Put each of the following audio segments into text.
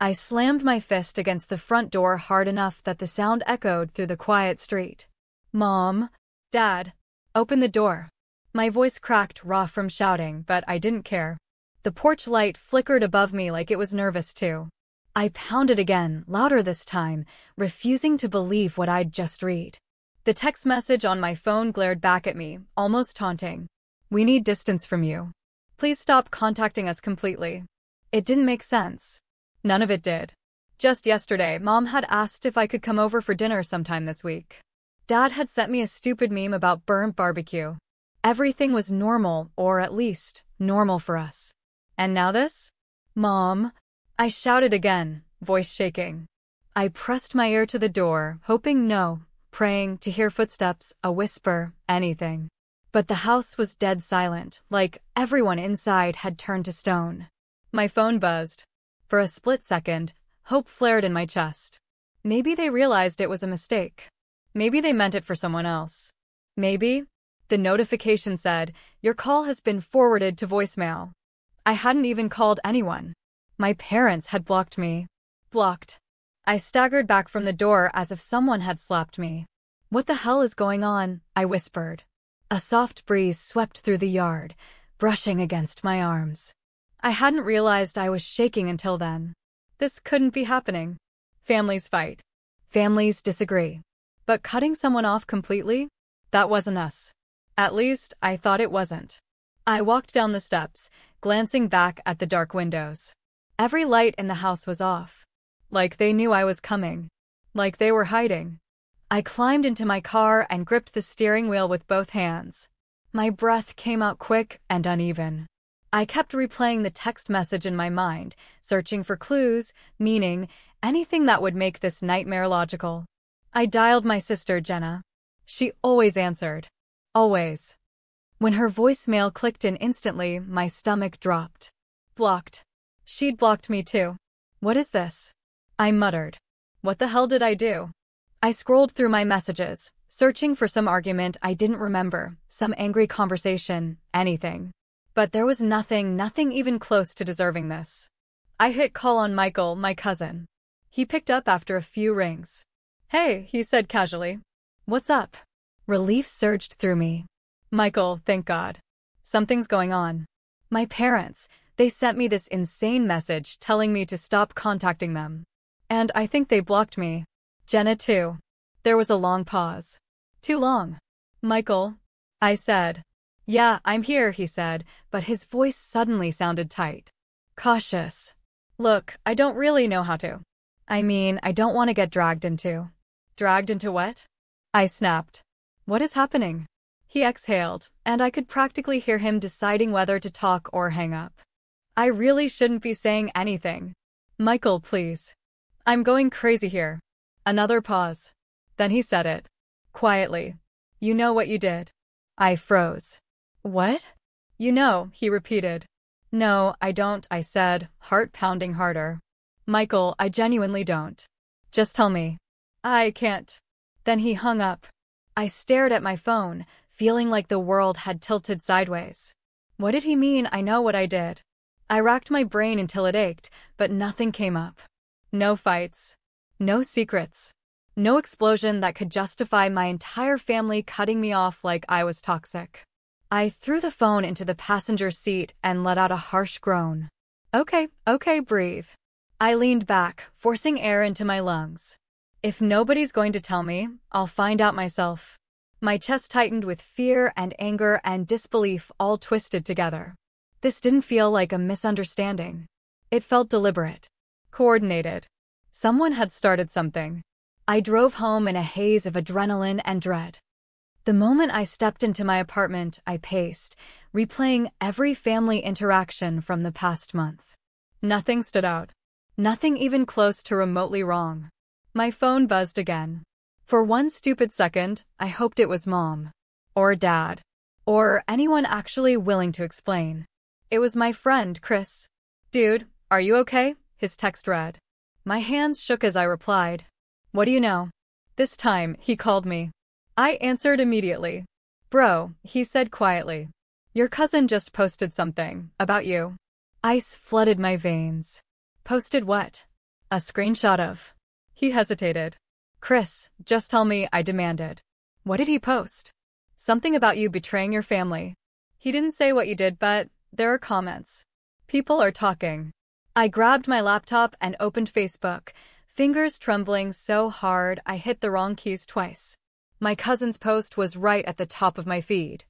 I slammed my fist against the front door hard enough that the sound echoed through the quiet street. Mom, Dad, open the door. My voice cracked raw from shouting, but I didn't care. The porch light flickered above me like it was nervous too. I pounded again, louder this time, refusing to believe what I'd just read. The text message on my phone glared back at me, almost taunting. We need distance from you. Please stop contacting us completely. It didn't make sense. None of it did. Just yesterday, Mom had asked if I could come over for dinner sometime this week. Dad had sent me a stupid meme about burnt barbecue. Everything was normal, or at least, normal for us. And now this? Mom, I shouted again, voice shaking. I pressed my ear to the door, hoping no, praying to hear footsteps, a whisper, anything. But the house was dead silent, like everyone inside had turned to stone. My phone buzzed. For a split second, hope flared in my chest. Maybe they realized it was a mistake. Maybe they meant it for someone else. Maybe. The notification said, "Your call has been forwarded to voicemail." I hadn't even called anyone. My parents had blocked me. Blocked. I staggered back from the door as if someone had slapped me. What the hell is going on? I whispered. A soft breeze swept through the yard, brushing against my arms. I hadn't realized I was shaking until then. This couldn't be happening. Families fight. Families disagree. But cutting someone off completely? That wasn't us. At least, I thought it wasn't. I walked down the steps, glancing back at the dark windows. Every light in the house was off. Like they knew I was coming. Like they were hiding. I climbed into my car and gripped the steering wheel with both hands. My breath came out quick and uneven. I kept replaying the text message in my mind, searching for clues, meaning, anything that would make this nightmare logical. I dialed my sister, Jenna. She always answered. Always. When her voicemail clicked in instantly, my stomach dropped. Blocked. She'd blocked me too. What is this? I muttered. What the hell did I do? I scrolled through my messages, searching for some argument I didn't remember, some angry conversation, anything. But there was nothing even close to deserving this. I hit call on Michael, my cousin. He picked up after a few rings. Hey, he said casually. What's up? Relief surged through me. Michael, thank God. Something's going on. My parents, they sent me this insane message telling me to stop contacting them. And I think they blocked me. Jenna too. There was a long pause. Too long. Michael, I said. Yeah, I'm here, he said, but his voice suddenly sounded tight. Cautious. Look, I don't really know how to. I mean, I don't want to get dragged into. Dragged into what? I snapped. What is happening? He exhaled, and I could practically hear him deciding whether to talk or hang up. I really shouldn't be saying anything. Michael, please. I'm going crazy here. Another pause. Then he said it. Quietly. You know what you did. I froze. What? You know, he repeated. No, I don't, I said, heart pounding harder. Michael, I genuinely don't. Just tell me. I can't. Then he hung up. I stared at my phone, feeling like the world had tilted sideways. What did he mean I know what I did? I racked my brain until it ached, but nothing came up. No fights. No secrets. No explosion that could justify my entire family cutting me off like I was toxic. I threw the phone into the passenger seat and let out a harsh groan. Okay, breathe. I leaned back, forcing air into my lungs. If nobody's going to tell me, I'll find out myself. My chest tightened with fear and anger and disbelief all twisted together. This didn't feel like a misunderstanding. It felt deliberate. Coordinated. Someone had started something. I drove home in a haze of adrenaline and dread. The moment I stepped into my apartment, I paced, replaying every family interaction from the past month. Nothing stood out. Nothing even close to remotely wrong. My phone buzzed again. For one stupid second, I hoped it was Mom. Or Dad. Or anyone actually willing to explain. It was my friend, Chris. Dude, are you okay? His text read. My hands shook as I replied. What do you know? This time, he called me. I answered immediately. Bro, he said quietly. Your cousin just posted something about you. Ice flooded my veins. Posted what? A screenshot of. He hesitated. Chris, just tell me, I demanded. What did he post? Something about you betraying your family. He didn't say what you did, but there are comments. People are talking. I grabbed my laptop and opened Facebook, fingers trembling so hard I hit the wrong keys twice. My cousin's post was right at the top of my feed.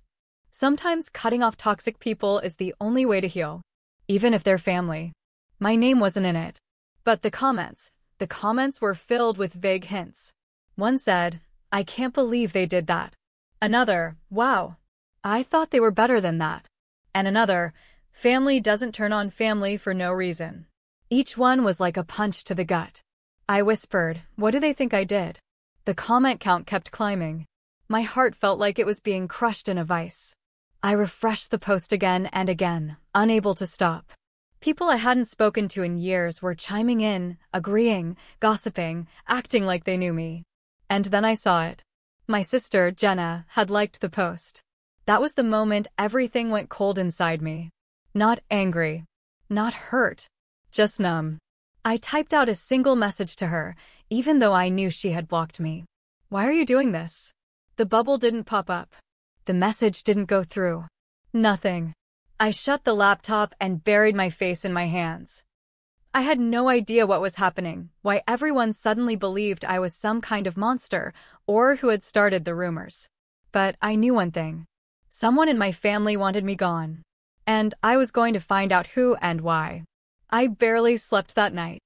Sometimes cutting off toxic people is the only way to heal, even if they're family. My name wasn't in it. But the comments were filled with vague hints. One said, I can't believe they did that. Another, wow, I thought they were better than that. And another, family doesn't turn on family for no reason. Each one was like a punch to the gut. I whispered, what do they think I did? The comment count kept climbing. My heart felt like it was being crushed in a vice. I refreshed the post again and again, unable to stop. People I hadn't spoken to in years were chiming in, agreeing, gossiping, acting like they knew me. And then I saw it. My sister, Jenna, had liked the post. That was the moment everything went cold inside me. Not angry. Not hurt. Just numb. I typed out a single message to her, even though I knew she had blocked me. Why are you doing this? The bubble didn't pop up. The message didn't go through. Nothing. I shut the laptop and buried my face in my hands. I had no idea what was happening, why everyone suddenly believed I was some kind of monster, or who had started the rumors. But I knew one thing. Someone in my family wanted me gone. And I was going to find out who and why. I barely slept that night.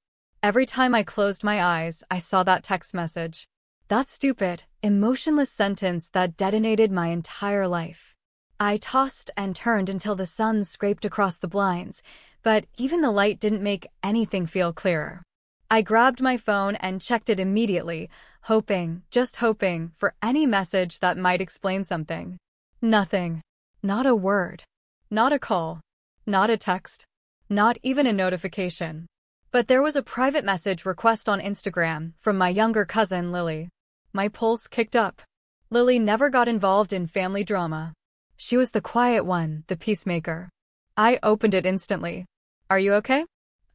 Every time I closed my eyes, I saw that text message. That stupid, emotionless sentence that detonated my entire life. I tossed and turned until the sun scraped across the blinds, but even the light didn't make anything feel clearer. I grabbed my phone and checked it immediately, hoping, just hoping, for any message that might explain something. Nothing. Not a word. Not a call. Not a text. Not even a notification. But there was a private message request on Instagram from my younger cousin, Lily. My pulse kicked up. Lily never got involved in family drama. She was the quiet one, the peacemaker. I opened it instantly. Are you okay?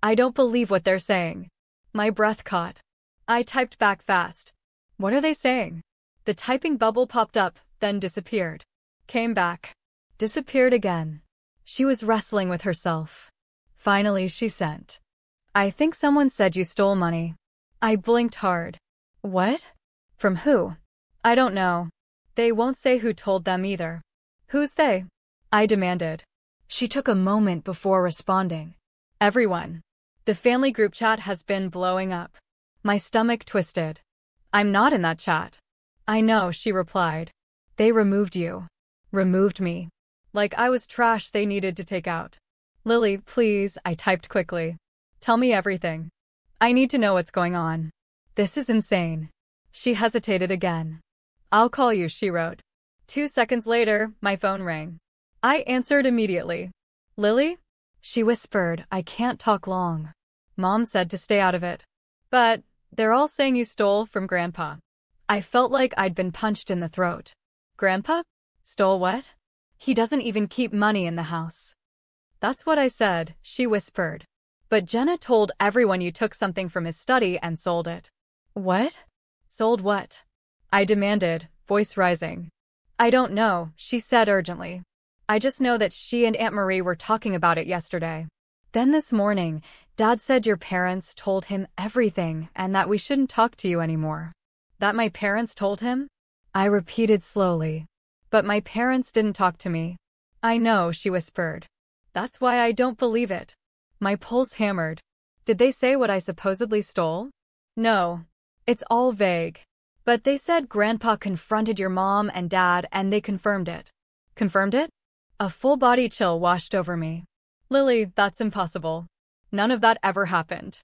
I don't believe what they're saying. My breath caught. I typed back fast. What are they saying? The typing bubble popped up, then disappeared. Came back. Disappeared again. She was wrestling with herself. Finally, she sent. I think someone said you stole money. I blinked hard. What? From who? I don't know. They won't say who told them either. Who's they? I demanded. She took a moment before responding. Everyone. The family group chat has been blowing up. My stomach twisted. I'm not in that chat. I know, she replied. They removed you. Removed me. Like I was trash they needed to take out. Lily, please, I typed quickly. Tell me everything. I need to know what's going on. This is insane. She hesitated again. I'll call you, she wrote. 2 seconds later, my phone rang. I answered immediately. Lily? She whispered, I can't talk long. Mom said to stay out of it. But they're all saying you stole from Grandpa. I felt like I'd been punched in the throat. Grandpa? Stole what? He doesn't even keep money in the house. That's what I said, she whispered. But Jenna told everyone you took something from his study and sold it. What? Sold what? I demanded, voice rising. I don't know, she said urgently. I just know that she and Aunt Marie were talking about it yesterday. Then this morning, Dad said your parents told him everything and that we shouldn't talk to you anymore. That my parents told him? I repeated slowly. But my parents didn't talk to me. I know, she whispered. That's why I don't believe it. My pulse hammered. Did they say what I supposedly stole? No. It's all vague. But they said Grandpa confronted your mom and Dad and they confirmed it. Confirmed it? A full-body chill washed over me. Lily, that's impossible. None of that ever happened.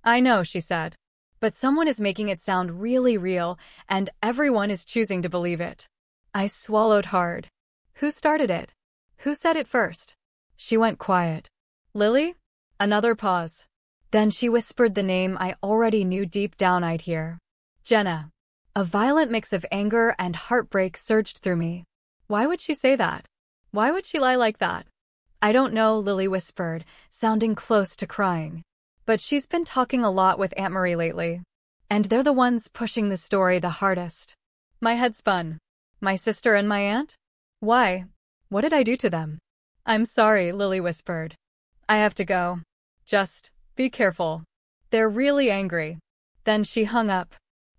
I know, she said. But someone is making it sound really real, and everyone is choosing to believe it. I swallowed hard. Who started it? Who said it first? She went quiet. Lily? Another pause. Then she whispered the name I already knew deep down I'd hear. Jenna. A violent mix of anger and heartbreak surged through me. Why would she say that? Why would she lie like that? I don't know, Lily whispered, sounding close to crying. but she's been talking a lot with Aunt Marie lately. And they're the ones pushing the story the hardest. My head spun. My sister and my aunt? Why? What did I do to them? I'm sorry, Lily whispered. I have to go. Just be careful. They're really angry. Then she hung up.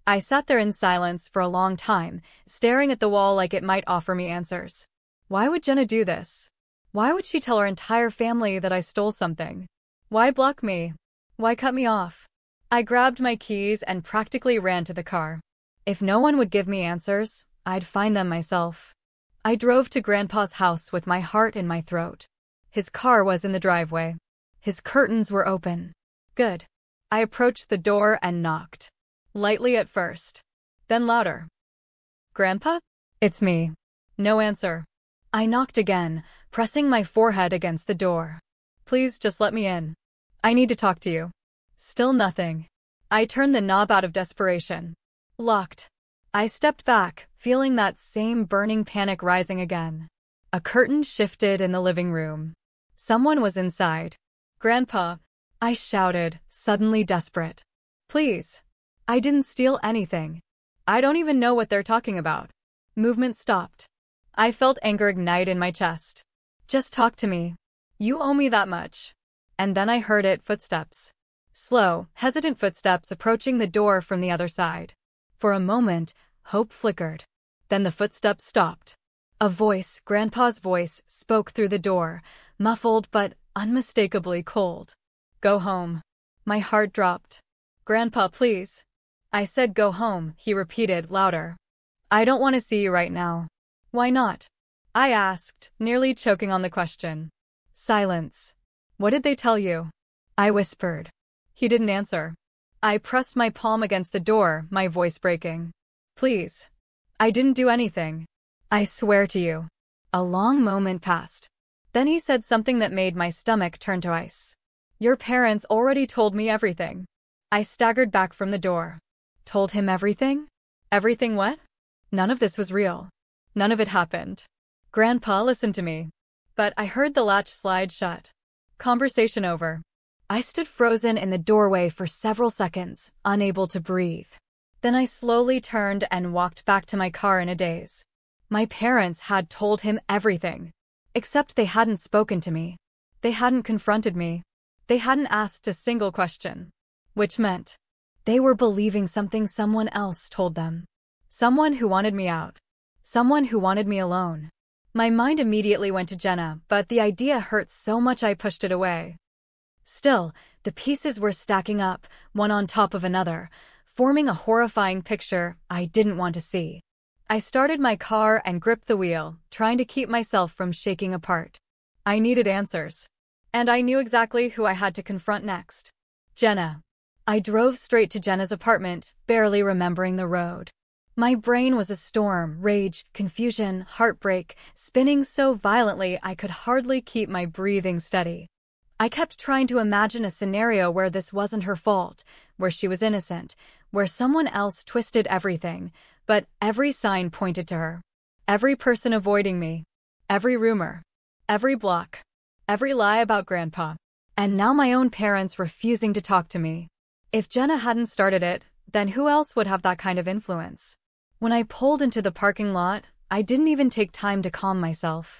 I sat there in silence for a long time, staring at the wall like it might offer me answers. Why would Jenna do this? Why would she tell her entire family that I stole something? Why block me? Why cut me off? I grabbed my keys and practically ran to the car. If no one would give me answers, I'd find them myself. I drove to Grandpa's house with my heart in my throat. His car was in the driveway. His curtains were open. Good. I approached the door and knocked. Lightly at first. Then louder. Grandpa? It's me. No answer. I knocked again, pressing my forehead against the door. Please just let me in. I need to talk to you. Still nothing. I turned the knob out of desperation. Locked. I stepped back, feeling that same burning panic rising again. A curtain shifted in the living room. Someone was inside. Grandpa, I shouted, suddenly desperate. Please. I didn't steal anything. I don't even know what they're talking about. Movement stopped. I felt anger ignite in my chest. Just talk to me. You owe me that much. And then I heard it, footsteps. Slow, hesitant footsteps approaching the door from the other side. For a moment, hope flickered. Then the footsteps stopped. A voice, Grandpa's voice, spoke through the door, muffled but unmistakably cold. Go home. My heart dropped. Grandpa, please. I said go home, he repeated, louder. I don't want to see you right now. Why not? I asked, nearly choking on the question. Silence. What did they tell you? I whispered. He didn't answer. I pressed my palm against the door, my voice breaking. Please. I didn't do anything. I swear to you. A long moment passed. Then he said something that made my stomach turn to ice. Your parents already told me everything. I staggered back from the door. Told him everything? Everything what? None of this was real. None of it happened. Grandpa, listen to me. But I heard the latch slide shut. Conversation over. I stood frozen in the doorway for several seconds, unable to breathe. Then I slowly turned and walked back to my car in a daze. My parents had told him everything. Except they hadn't spoken to me. They hadn't confronted me. They hadn't asked a single question. Which meant they were believing something someone else told them. Someone who wanted me out. Someone who wanted me alone. My mind immediately went to Jenna, but the idea hurt so much I pushed it away. Still, the pieces were stacking up, one on top of another, forming a horrifying picture I didn't want to see. I started my car and gripped the wheel, trying to keep myself from shaking apart. I needed answers. And I knew exactly who I had to confront next. Jenna. I drove straight to Jenna's apartment, barely remembering the road. My brain was a storm, rage, confusion, heartbreak, spinning so violently I could hardly keep my breathing steady. I kept trying to imagine a scenario where this wasn't her fault, where she was innocent, where someone else twisted everything, but every sign pointed to her. Every person avoiding me. Every rumor. Every block. Every lie about Grandpa. And now my own parents refusing to talk to me. If Jenna hadn't started it, then who else would have that kind of influence? When I pulled into the parking lot, I didn't even take time to calm myself.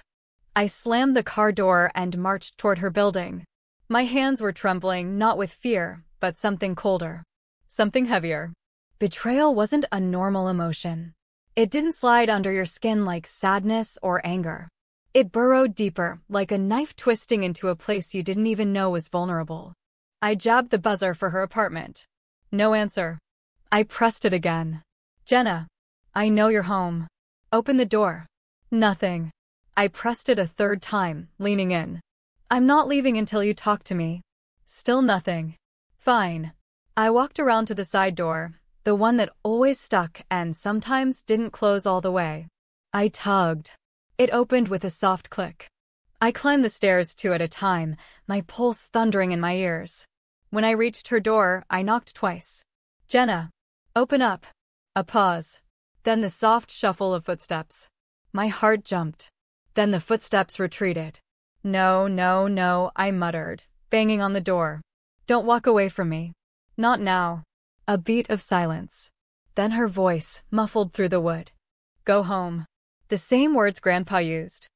I slammed the car door and marched toward her building. My hands were trembling, not with fear, but something colder. Something heavier. Betrayal wasn't a normal emotion. It didn't slide under your skin like sadness or anger. It burrowed deeper, like a knife twisting into a place you didn't even know was vulnerable. I jabbed the buzzer for her apartment. No answer. I pressed it again. Jenna. I know you're home. Open the door. Nothing. I pressed it a third time, leaning in. I'm not leaving until you talk to me. Still nothing. Fine. I walked around to the side door, the one that always stuck and sometimes didn't close all the way. I tugged. It opened with a soft click. I climbed the stairs two at a time, my pulse thundering in my ears. When I reached her door, I knocked twice. Jenna. Open up. A pause. Then the soft shuffle of footsteps. My heart jumped. Then the footsteps retreated. No, no, no, I muttered, banging on the door. Don't walk away from me. Not now. A beat of silence. Then her voice, muffled through the wood. Go home. The same words Grandpa used.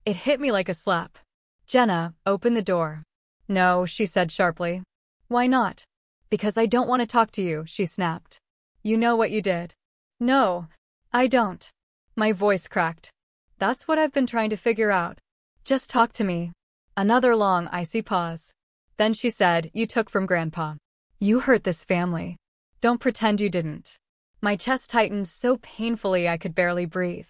It hit me like a slap. Jenna, open the door. No, she said sharply. Why not? Because I don't want to talk to you, she snapped. You know what you did. No, I don't. My voice cracked. That's what I've been trying to figure out. Just talk to me. Another long, icy pause. Then she said, you took from Grandpa. You hurt this family. Don't pretend you didn't. My chest tightened so painfully I could barely breathe.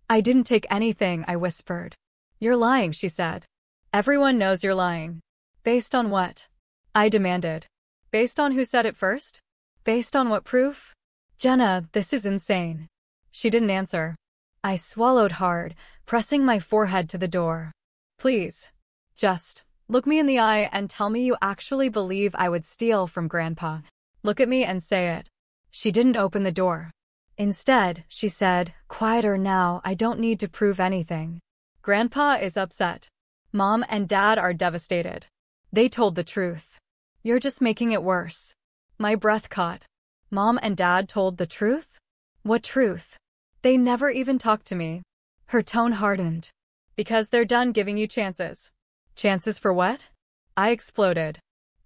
I didn't take anything, I whispered. You're lying, she said. Everyone knows you're lying. Based on what? I demanded. Based on who said it first? Based on what proof? Jenna, this is insane. She didn't answer. I swallowed hard, pressing my forehead to the door. Please. Just look me in the eye and tell me you actually believe I would steal from Grandpa. Look at me and say it. She didn't open the door. Instead, she said, quieter now, I don't need to prove anything. Grandpa is upset. Mom and Dad are devastated. They told the truth. You're just making it worse. My breath caught. Mom and Dad told the truth? What truth? They never even talked to me. Her tone hardened. Because they're done giving you chances. Chances for what? I exploded.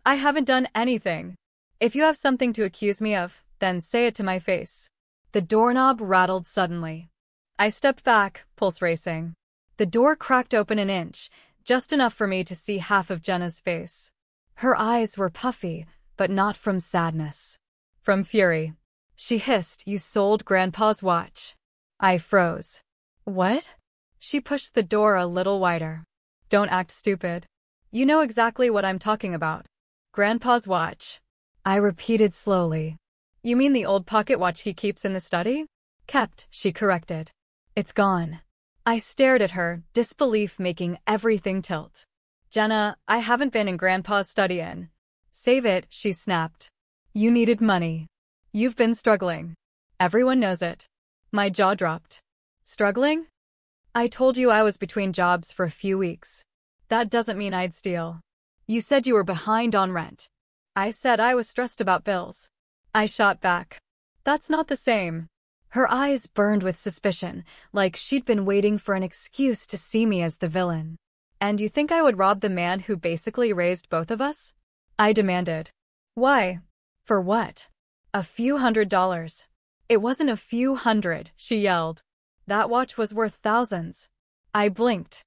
I haven't done anything. If you have something to accuse me of, then say it to my face. The doorknob rattled suddenly. I stepped back, pulse racing. The door cracked open an inch, just enough for me to see half of Jenna's face. Her eyes were puffy, but not from sadness. From fury. She hissed, you sold Grandpa's watch. I froze. What? She pushed the door a little wider. Don't act stupid. You know exactly what I'm talking about. Grandpa's watch. I repeated slowly. You mean the old pocket watch he keeps in the study? Kept, she corrected. It's gone. I stared at her, disbelief making everything tilt. Jenna, I haven't been in Grandpa's study in. Save it, she snapped. You needed money. You've been struggling. Everyone knows it. My jaw dropped. Struggling? I told you I was between jobs for a few weeks. That doesn't mean I'd steal. You said you were behind on rent. I said I was stressed about bills. I shot back. That's not the same. Her eyes burned with suspicion, like she'd been waiting for an excuse to see me as the villain. And you think I would rob the man who basically raised both of us? I demanded. Why? For what? A few $100s. It wasn't a few hundred, she yelled. That watch was worth thousands. I blinked.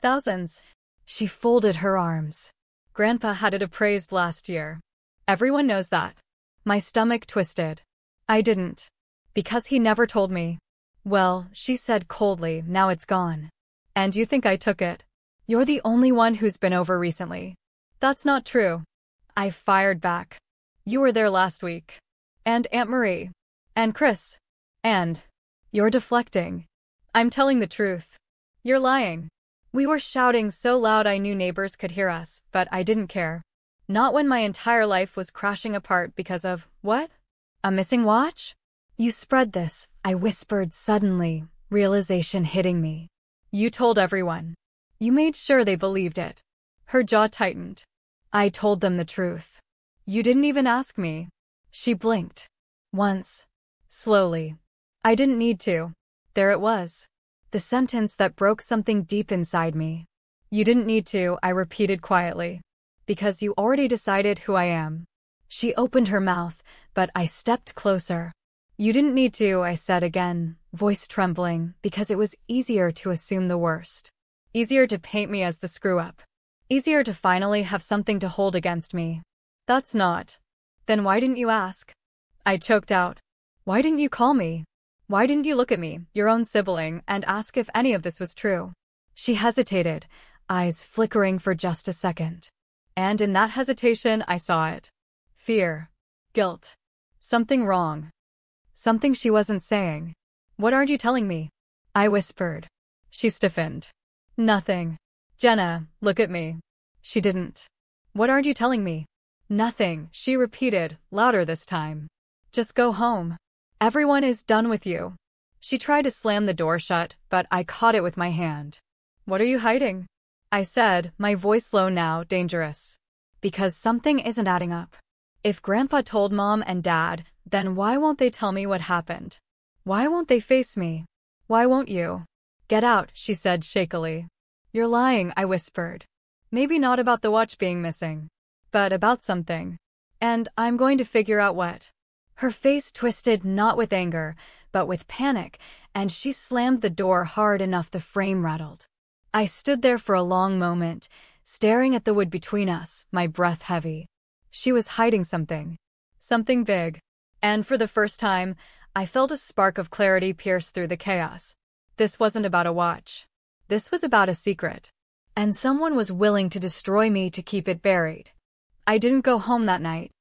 Thousands. She folded her arms. Grandpa had it appraised last year. Everyone knows that. My stomach twisted. I didn't. Because he never told me. Well, she said coldly, now it's gone. And you think I took it? You're the only one who's been over recently. That's not true. I fired back. You were there last week. And Aunt Marie. And Chris. And... You're deflecting. I'm telling the truth. You're lying. We were shouting so loud I knew neighbors could hear us, but I didn't care. Not when my entire life was crashing apart because of, what? A missing watch? You spread this, I whispered suddenly, realization hitting me. You told everyone. You made sure they believed it. Her jaw tightened. I told them the truth. You didn't even ask me. She blinked. Once. Slowly. I didn't need to. There it was. The sentence that broke something deep inside me. You didn't need to, I repeated quietly. Because you already decided who I am. She opened her mouth, but I stepped closer. You didn't need to, I said again, voice trembling, because it was easier to assume the worst. Easier to paint me as the screw-up. Easier to finally have something to hold against me. That's not. Then why didn't you ask? I choked out. Why didn't you call me? Why didn't you look at me, your own sibling, and ask if any of this was true? She hesitated, eyes flickering for just a second. And in that hesitation, I saw it. Fear. Guilt. Something wrong. Something she wasn't saying. What aren't you telling me? I whispered. She stiffened. Nothing. Jenna, look at me. She didn't. What aren't you telling me? Nothing, she repeated, louder this time. Just go home. Everyone is done with you. She tried to slam the door shut, but I caught it with my hand. What are you hiding? I said, my voice low now, dangerous. Because something isn't adding up. If Grandpa told Mom and Dad, then why won't they tell me what happened? Why won't they face me? Why won't you? Get out, she said shakily. You're lying, I whispered. Maybe not about the watch being missing, but about something. And I'm going to figure out what. Her face twisted not with anger, but with panic, and she slammed the door hard enough the frame rattled. I stood there for a long moment, staring at the wood between us, my breath heavy. She was hiding something. Something big. And for the first time, I felt a spark of clarity pierce through the chaos. This wasn't about a watch. This was about a secret. And someone was willing to destroy me to keep it buried. I didn't go home that night.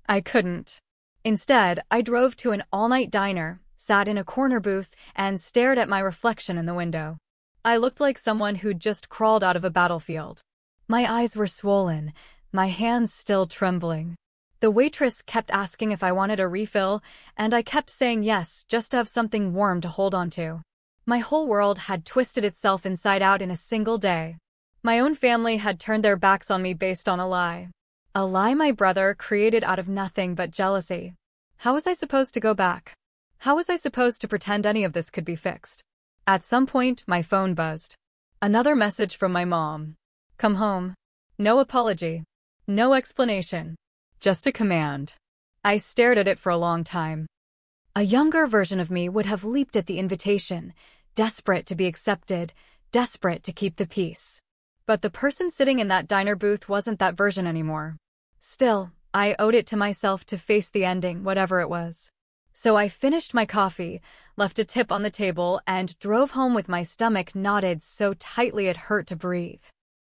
I couldn't. Instead, I drove to an all-night diner, sat in a corner booth, and stared at my reflection in the window. I looked like someone who'd just crawled out of a battlefield. My eyes were swollen, my hands still trembling. The waitress kept asking if I wanted a refill, and I kept saying yes, just to have something warm to hold on to. My whole world had twisted itself inside out in a single day. My own family had turned their backs on me based on a lie. A lie my brother created out of nothing but jealousy. How was I supposed to go back? How was I supposed to pretend any of this could be fixed? At some point, my phone buzzed. Another message from my mom. Come home. No apology. No explanation. Just a command. I stared at it for a long time. A younger version of me would have leaped at the invitation, desperate to be accepted, desperate to keep the peace. But the person sitting in that diner booth wasn't that version anymore. Still, I owed it to myself to face the ending, whatever it was. So I finished my coffee, left a tip on the table, and drove home with my stomach knotted so tightly it hurt to breathe.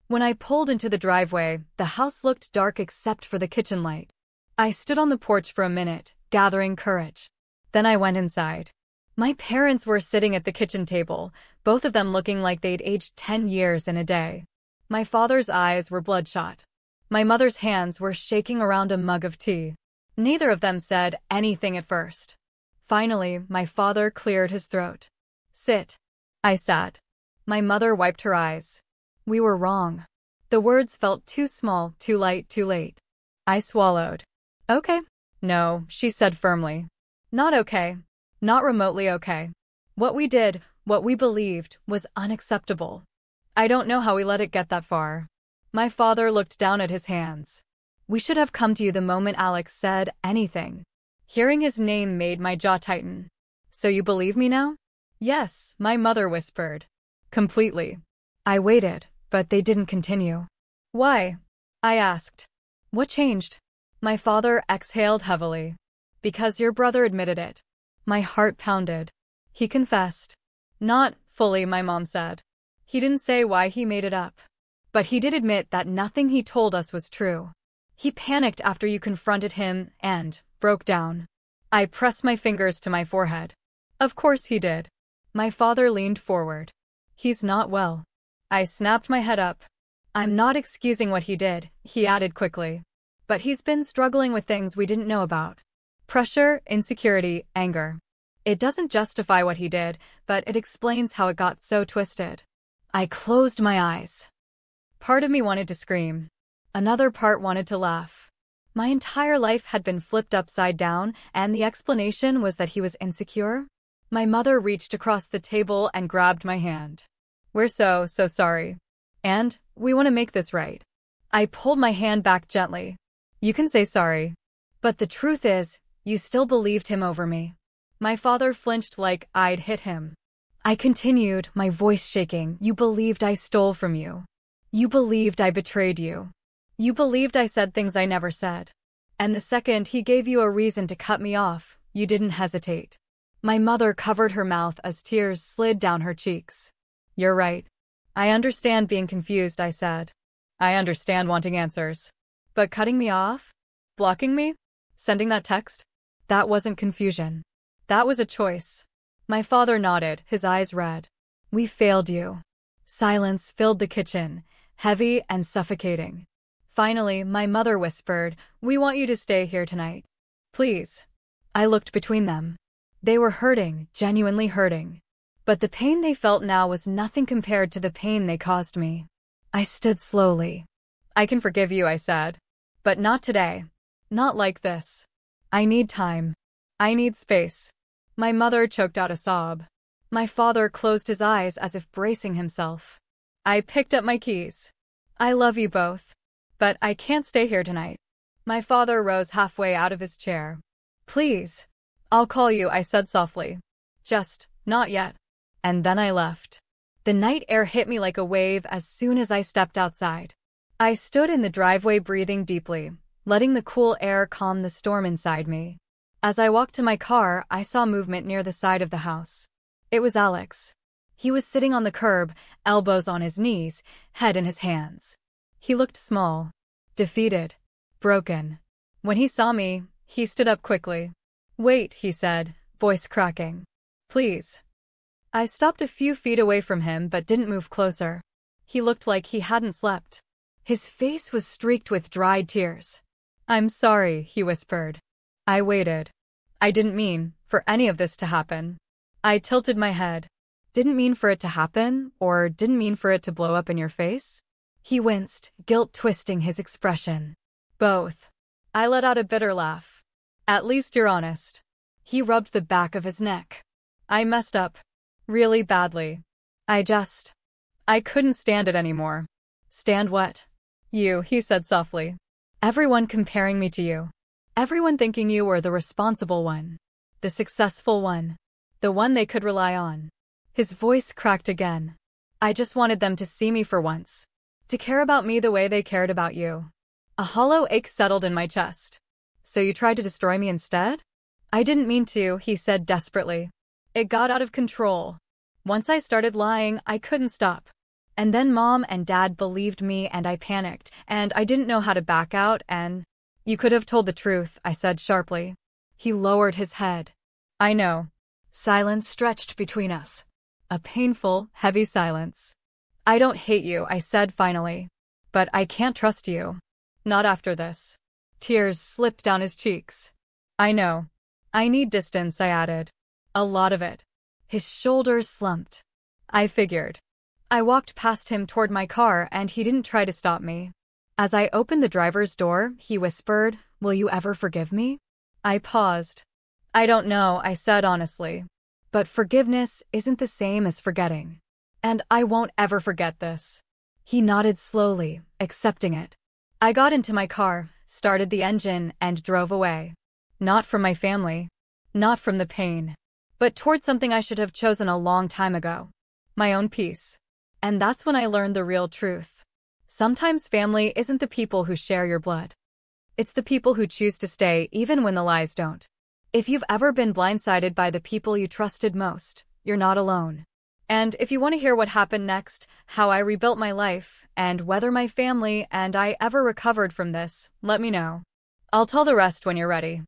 When I pulled into the driveway, the house looked dark except for the kitchen light. I stood on the porch for a minute, gathering courage. Then I went inside. My parents were sitting at the kitchen table, both of them looking like they'd aged 10 years in a day. My father's eyes were bloodshot. My mother's hands were shaking around a mug of tea. Neither of them said anything at first. Finally, my father cleared his throat. Sit. I sat. My mother wiped her eyes. We were wrong. The words felt too small, too light, too late. I swallowed. Okay. No, she said firmly. Not okay. Not remotely okay. What we did, what we believed, was unacceptable. I don't know how we let it get that far. My father looked down at his hands. We should have come to you the moment Alex said anything. Hearing his name made my jaw tighten. So you believe me now? Yes, my mother whispered. Completely. I waited, but they didn't continue. Why? I asked. What changed? My father exhaled heavily. Because your brother admitted it. My heart pounded. He confessed. Not fully, my mom said. He didn't say why he made it up. But he did admit that nothing he told us was true. He panicked after you confronted him and broke down. I pressed my fingers to my forehead. Of course he did. My father leaned forward. He's not well. I snapped my head up. I'm not excusing what he did, he added quickly. But he's been struggling with things we didn't know about. Pressure, insecurity, anger. It doesn't justify what he did, but it explains how it got so twisted. I closed my eyes. Part of me wanted to scream. Another part wanted to laugh. My entire life had been flipped upside down, and the explanation was that he was insecure. My mother reached across the table and grabbed my hand. We're so sorry. And we want to make this right. I pulled my hand back gently. You can say sorry. But the truth is, you still believed him over me. My father flinched like I'd hit him. I continued, my voice shaking. You believed I stole from you. You believed I betrayed you. You believed I said things I never said. And the second he gave you a reason to cut me off, you didn't hesitate. My mother covered her mouth as tears slid down her cheeks. You're right. I understand being confused, I said. I understand wanting answers. But cutting me off? Blocking me? Sending that text? That wasn't confusion. That was a choice. My father nodded, his eyes red. We failed you. Silence filled the kitchen, heavy and suffocating. Finally, my mother whispered, we want you to stay here tonight. Please. I looked between them. They were hurting, genuinely hurting. But the pain they felt now was nothing compared to the pain they caused me. I stood slowly. I can forgive you, I said. But not today. Not like this. I need time. I need space. My mother choked out a sob. My father closed his eyes as if bracing himself. I picked up my keys. I love you both. But I can't stay here tonight. My father rose halfway out of his chair. Please. I'll call you, I said softly. Just, not yet. And then I left. The night air hit me like a wave as soon as I stepped outside. I stood in the driveway breathing deeply, letting the cool air calm the storm inside me. As I walked to my car, I saw movement near the side of the house. It was Alex. He was sitting on the curb, elbows on his knees, head in his hands. He looked small, defeated, broken. When he saw me, he stood up quickly. Wait, he said, voice cracking. Please. I stopped a few feet away from him but didn't move closer. He looked like he hadn't slept. His face was streaked with dried tears. I'm sorry, he whispered. I waited. I didn't mean for any of this to happen. I tilted my head. Didn't mean for it to happen, or didn't mean for it to blow up in your face? He winced, guilt twisting his expression. Both. I let out a bitter laugh. At least you're honest. He rubbed the back of his neck. I messed up. Really badly. I couldn't stand it anymore. Stand what? You, he said softly. Everyone comparing me to you. Everyone thinking you were the responsible one. The successful one. The one they could rely on. His voice cracked again. I just wanted them to see me for once. To care about me the way they cared about you. A hollow ache settled in my chest. So you tried to destroy me instead? I didn't mean to, he said desperately. It got out of control. Once I started lying, I couldn't stop. And then Mom and Dad believed me and I panicked, and I didn't know how to back out and… You could have told the truth, I said sharply. He lowered his head. I know. Silence stretched between us. A painful, heavy silence. I don't hate you, I said finally. But I can't trust you. Not after this. Tears slipped down his cheeks. I know. I need distance, I added. A lot of it. His shoulders slumped. I figured. I walked past him toward my car and he didn't try to stop me. As I opened the driver's door, he whispered, Will you ever forgive me? I paused. I don't know, I said honestly. But forgiveness isn't the same as forgetting. And I won't ever forget this. He nodded slowly, accepting it. I got into my car, started the engine, and drove away. Not from my family. Not from the pain. But toward something I should have chosen a long time ago. My own peace. And that's when I learned the real truth. Sometimes family isn't the people who share your blood. It's the people who choose to stay even when the lies don't. If you've ever been blindsided by the people you trusted most, you're not alone. And if you want to hear what happened next, how I rebuilt my life, and whether my family and I ever recovered from this, let me know. I'll tell the rest when you're ready.